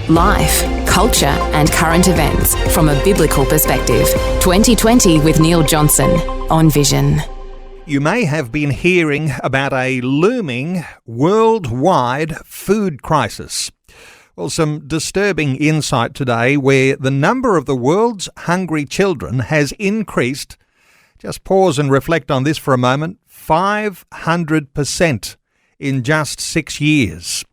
Life, culture and current events from a biblical perspective. 2020 with Neil Johnson on Vision. You may have been hearing about a looming worldwide food crisis. Well, some disturbing insight today where the number of the world's hungry children has increased, just pause and reflect on this for a moment, 500% in just 6 years.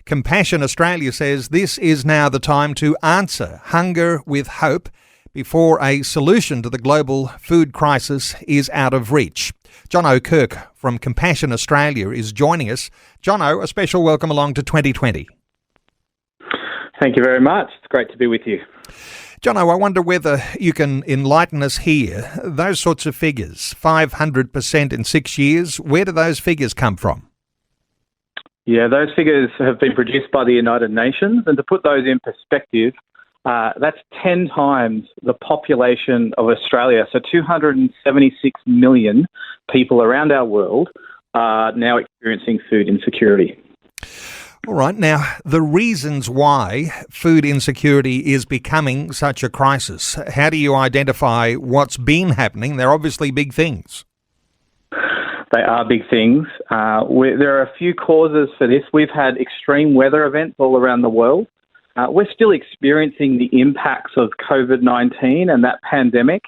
Compassion Australia says this is now the time to answer hunger with hope before a solution to the global food crisis is out of reach. Jono Kirk from Compassion Australia is joining us. Jono, a special welcome along to 2020. Thank you very much. It's great to be with you. Jono, I wonder whether you can enlighten us here. Those sorts of figures, 500% in 6 years, where do those figures come from? Yeah, those figures have been produced by the United Nations, and to put those in perspective, that's 10 times the population of Australia. So 276 million people around our world are now experiencing food insecurity. All right. Now, the reasons why food insecurity is becoming such a crisis, how do you identify what's been happening? They're obviously big things. They are big things. There are a few causes for this. We've had extreme weather events all around the world. We're still experiencing the impacts of COVID-19 and that pandemic.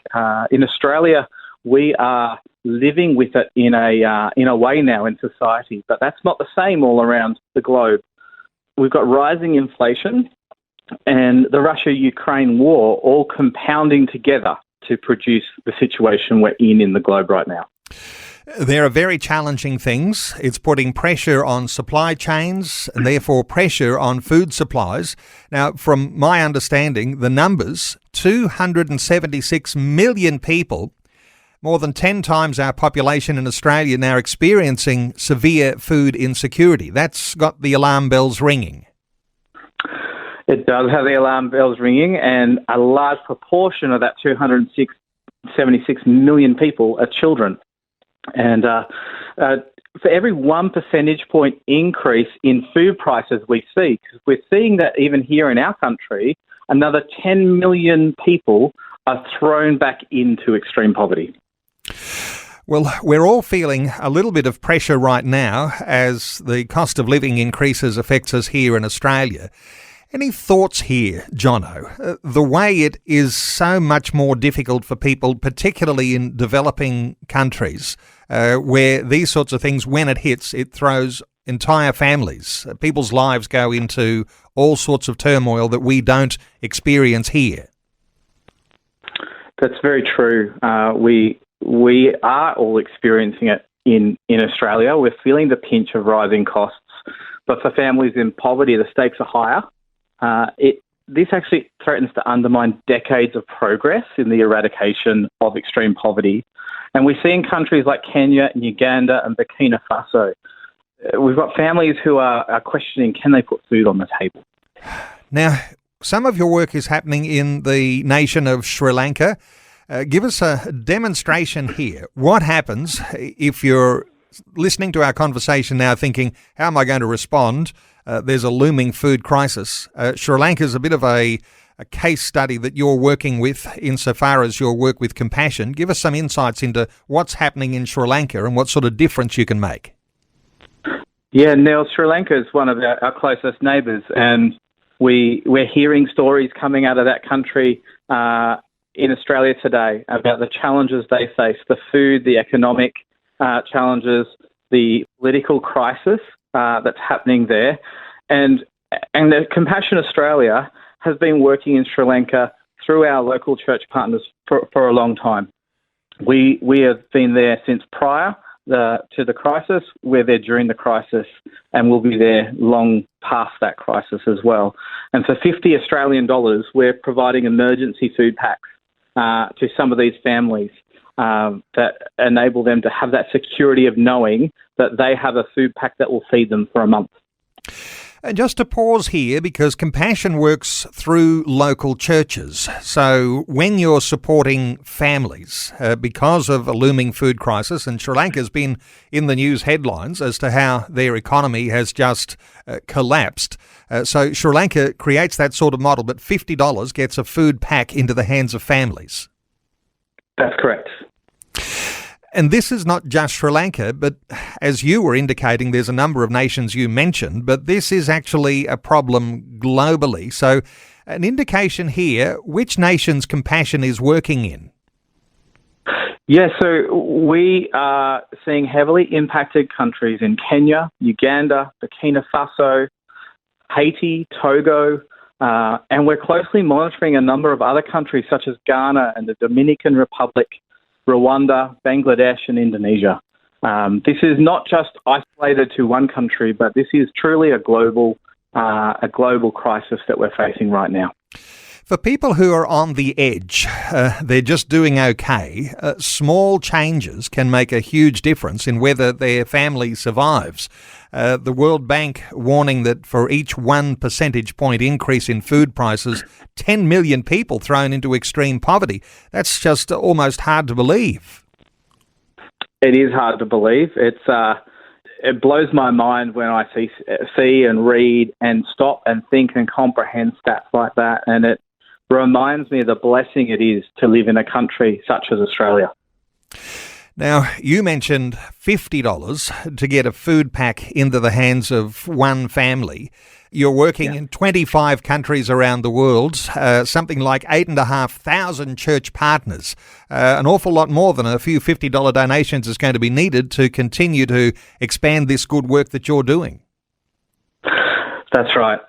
In Australia, we are living with it in a way now in society, but that's not the same all around the globe. We've got rising inflation and the Russia-Ukraine war all compounding together to produce the situation we're in the globe right now. There are very challenging things. It's putting pressure on supply chains and therefore pressure on food supplies. Now, from my understanding, the numbers, 276 million people, more than 10 times our population in Australia now experiencing severe food insecurity. That's got the alarm bells ringing. It does have the alarm bells ringing, and a large proportion of that 276 million people are children. And for every 1 percentage point increase in food prices we see, because we're seeing that even here in our country, another 10 million people are thrown back into extreme poverty. Well, we're all feeling a little bit of pressure right now as the cost of living increases affects us here in Australia. Any thoughts here, Jono? The way it is so much more difficult for people, particularly in developing countries, where these sorts of things, when it hits, it throws entire families. People's lives go into all sorts of turmoil that we don't experience here. That's very true. We are all experiencing it in Australia. We're feeling the pinch of rising costs. But for families in poverty, the stakes are higher. This actually threatens to undermine decades of progress in the eradication of extreme poverty. And we see in countries like Kenya and Uganda and Burkina Faso, we've got families who are questioning, can they put food on the table? Now, some of your work is happening in the nation of Sri Lanka. Give us a demonstration here. What happens if you're listening to our conversation now thinking, how am I going to respond? There's a looming food crisis. Sri Lanka is a bit of a case study that you're working with insofar as your work with Compassion. Give us some insights into what's happening in Sri Lanka and what sort of difference you can make. Yeah, Neil, Sri Lanka is one of our closest neighbours, and we're hearing stories coming out of that country in Australia today about the challenges they face, the food, the economic challenges, the political crisis that's happening there. And the Compassion Australia has been working in Sri Lanka through our local church partners for a long time. We have been there since prior to the crisis. We're there during the crisis, and we'll be there long past that crisis as well. And for 50 Australian dollars, we're providing emergency food packs to some of these families that enable them to have that security of knowing that they have a food pack that will feed them for a month. And just to pause here, because Compassion works through local churches. So when you're supporting families because of a looming food crisis, and Sri Lanka's been in the news headlines as to how their economy has just collapsed. So Sri Lanka creates that sort of model, but $50 gets a food pack into the hands of families. That's correct. And this is not just Sri Lanka, but as you were indicating, there's a number of nations you mentioned, but this is actually a problem globally. So an indication here, which nations Compassion is working in? Yeah, so we are seeing heavily impacted countries in Kenya, Uganda, Burkina Faso, Haiti, Togo, and we're closely monitoring a number of other countries such as Ghana and the Dominican Republic, Rwanda, Bangladesh, and Indonesia. This is not just isolated to one country, but this is truly a global crisis that we're facing right now. For people who are on the edge, they're just doing okay, small changes can make a huge difference in whether their family survives. The World Bank warning that for each 1 percentage point increase in food prices, 10 million people thrown into extreme poverty. That's just almost hard to believe. It is hard to believe. It blows my mind when I see and read and stop and think and comprehend stats like that, and it reminds me of the blessing it is to live in a country such as Australia. Now, you mentioned $50 to get a food pack into the hands of one family. You're working in 25 countries around the world, something like 8,500 church partners. An awful lot more than a few $50 donations is going to be needed to continue to expand this good work that you're doing. That's right.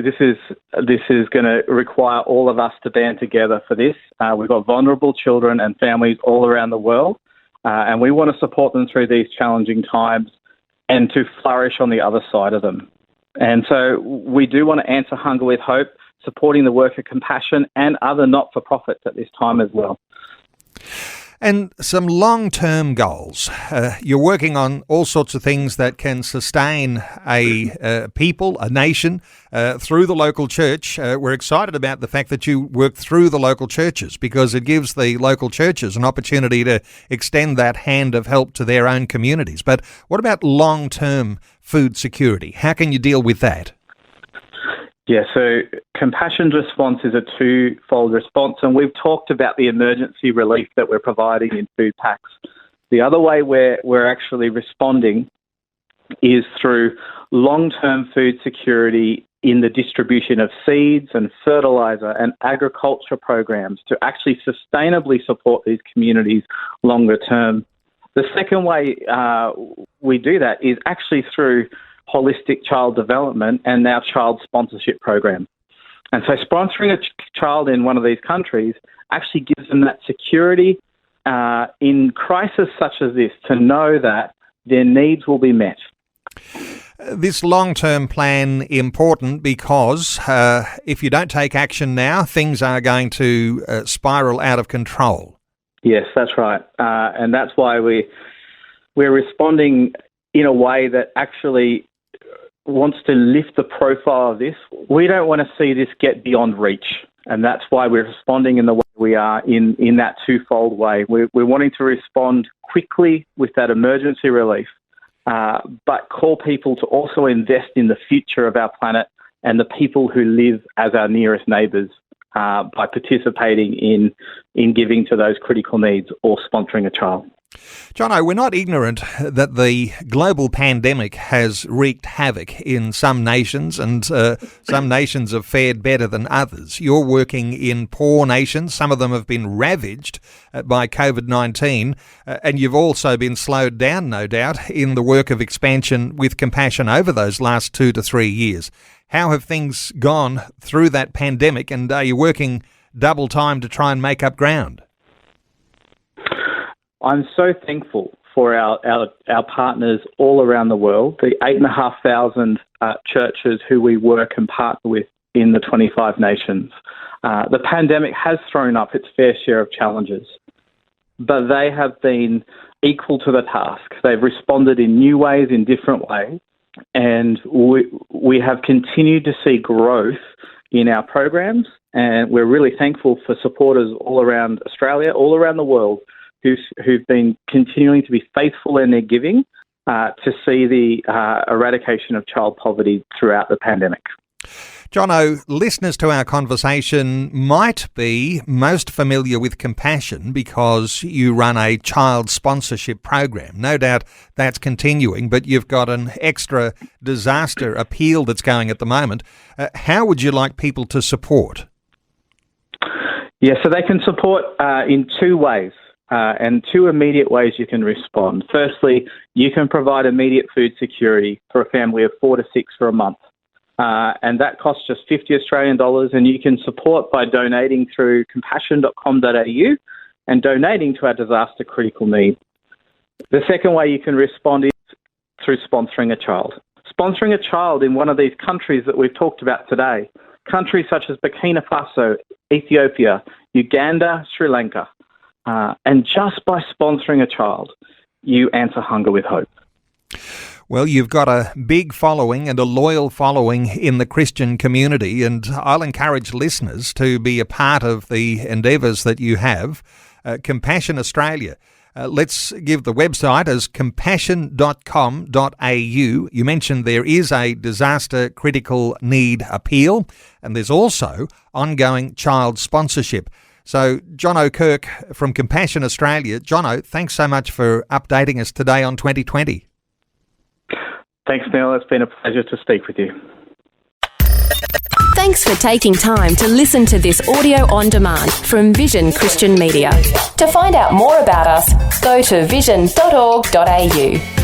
This is going to require all of us to band together for this. We've got vulnerable children and families all around the world, and we want to support them through these challenging times and to flourish on the other side of them. And so we do want to answer hunger with hope, supporting the work of Compassion and other not-for-profits at this time as well. And some long-term goals. You're working on all sorts of things that can sustain a people, a nation, through the local church. We're excited about the fact that you work through the local churches because it gives the local churches an opportunity to extend that hand of help to their own communities. But what about long-term food security? How can you deal with that? Yeah, so Compassion's response is a twofold response, and we've talked about the emergency relief that we're providing in food packs. The other way we're actually responding is through long-term food security in the distribution of seeds and fertiliser and agriculture programs to actually sustainably support these communities longer term. The second way we do that is actually through holistic child development and our child sponsorship program. And so sponsoring a child in one of these countries actually gives them that security in crisis such as this to know that their needs will be met. This long-term plan important because if you don't take action now, things are going to spiral out of control. Yes, that's right. And that's why we're responding in a way that actually wants to lift the profile of this. We don't want to see this get beyond reach, and that's why we're responding in the way we are in that twofold way. We're wanting to respond quickly with that emergency relief, but call people to also invest in the future of our planet and the people who live as our nearest neighbours by participating in giving to those critical needs or sponsoring a child. Jono, we're not ignorant that the global pandemic has wreaked havoc in some nations, and some nations have fared better than others. You're working in poor nations. Some of them have been ravaged by COVID-19, and you've also been slowed down, no doubt, in the work of expansion with Compassion over those last 2 to 3 years. How have things gone through that pandemic, and are you working double time to try and make up ground? I'm so thankful for our partners all around the world, the 8,500 churches who we work and partner with in the 25 nations. The pandemic has thrown up its fair share of challenges, but they have been equal to the task. They've responded in new ways, in different ways, And we have continued to see growth in our programs, and we're really thankful for supporters all around Australia, all around the world, who've been continuing to be faithful in their giving to see the eradication of child poverty throughout the pandemic. Jono, listeners to our conversation might be most familiar with Compassion because you run a child sponsorship program. No doubt that's continuing, but you've got an extra disaster appeal that's going at the moment. How would you like people to support? Yeah, so they can support in two ways. And two immediate ways you can respond. Firstly, you can provide immediate food security for a family of 4 to 6 for a month. And that costs just $50 Australian, and you can support by donating through compassion.com.au and donating to our disaster critical need. The second way you can respond is through sponsoring a child. Sponsoring a child in one of these countries that we've talked about today, countries such as Burkina Faso, Ethiopia, Uganda, Sri Lanka. And just by sponsoring a child, you answer hunger with hope. Well, you've got a big following and a loyal following in the Christian community, and I'll encourage listeners to be a part of the endeavours that you have. Compassion Australia. Let's give the website as compassion.com.au. You mentioned there is a disaster critical need appeal, and there's also ongoing child sponsorship. So, Jono Kirk from Compassion Australia. Jono, thanks so much for updating us today on 2020. Thanks, Neil. It's been a pleasure to speak with you. Thanks for taking time to listen to this audio on demand from Vision Christian Media. To find out more about us, go to vision.org.au.